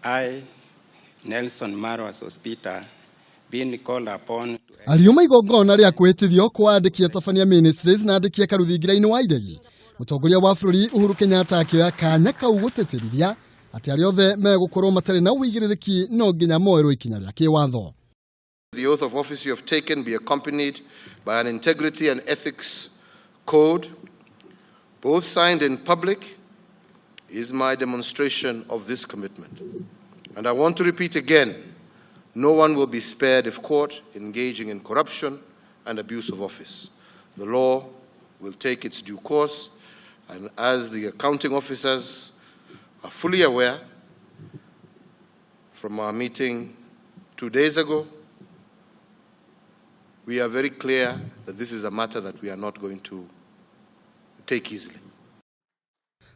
I, Nelson Marwas Hospital, being called upon to... Aliuma igongona ria kwihitithio kwa andiki atabania ministries na andiki akaru thingira-ini wa iregi. Mutongoria wa bururi Uhuru Kenyatta akioya kanya kau guteterithia ati aria othe megukorwo matari na uigiririki no nginya moerwo ikinya ria kiwatho. The oath of office you have taken be accompanied by an integrity and ethics code, both signed in public, is my demonstration of this commitment. And I want to repeat again, no one will be spared if caught engaging in corruption and abuse of office. The law will take its due course, and as the accounting officers are fully aware from our meeting 2 days ago, we are very clear that this is a matter that we are not going to take easily.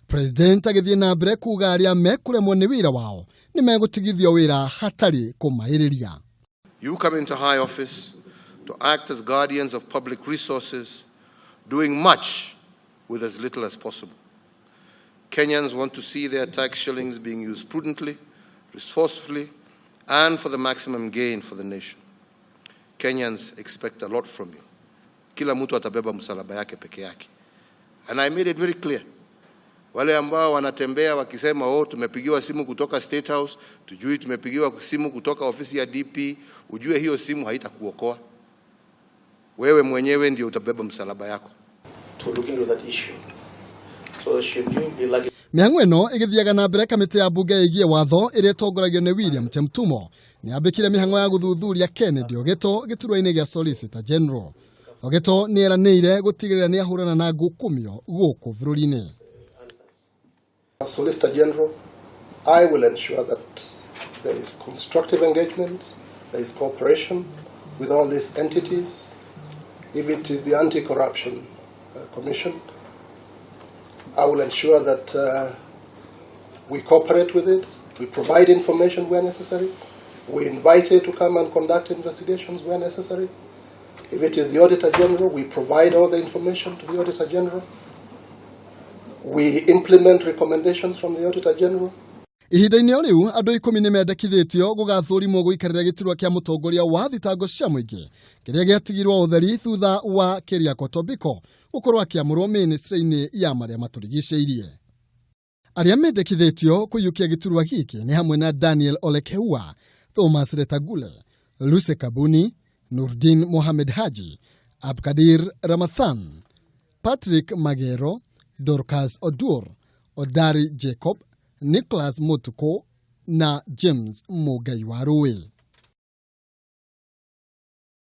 President agithie na mbere kuga aria mekuremwo ni wira wao ni megutigithio wira hatari kumairiria. You come into high office to act as guardians of public resources, doing much with as little as possible. Kenyans want to see their tax shillings being used prudently, resourcefully, and for the maximum gain for the nation. Kenyans expect a lot from you. Kila mtu atabeba msalaba yake peke yake. And I made it very clear. Wale ambao wanatembea wakisema tumepigiwa simu kutoka State House, tujui tumepigiwa simu kutoka ofisi ya DP, ujue hiyo simu haitakuokoa. Wewe mwenyewe ndio utabeba msalaba yako. To look into that issue. So should you be like... Mihango eno igithiaga na mbere kamiti ya bunge igie watho iria itongoragio ni William Chemtumo ni ambikire mihango ya guthuthuria Kennedy Ogeto giturwa-ini gia Solicitor General. Ogeto ni eranĩire gutigirira ni ahurana na ngukumio guku bururi-ini. Solicitor General, I will ensure that there is constructive engagement, there is cooperation with all these entities. If it is the Anti-Corruption Commission, I will ensure that we cooperate with it, we provide information where necessary, we invite it to come and conduct investigations where necessary. If it is the Auditor General, we provide all the information to the Auditor General. We implement recommendations from the Auditor General. Ihinda-ini riu andu 10 ni mendekithitio gugathurimwo guikarira giturwa kia mutongoria wa thitango cia muingi kiria giatigirwo utheri thutha wa Keriako Tobiko gukorwo akiamurwo ministry-ini ya maria maturigiceirie. Aria mendekithitio kuyukia giturwa giki ni hamwe na Daniel Olekeua, Thomas Retagule, Luce Kabuni, Nurdin Mohamed Haji, Abkadir Ramathan, Patrick Magero, Dorcas Odur, Odari Jacob, Nicholas Motuko na James Mugai Warui.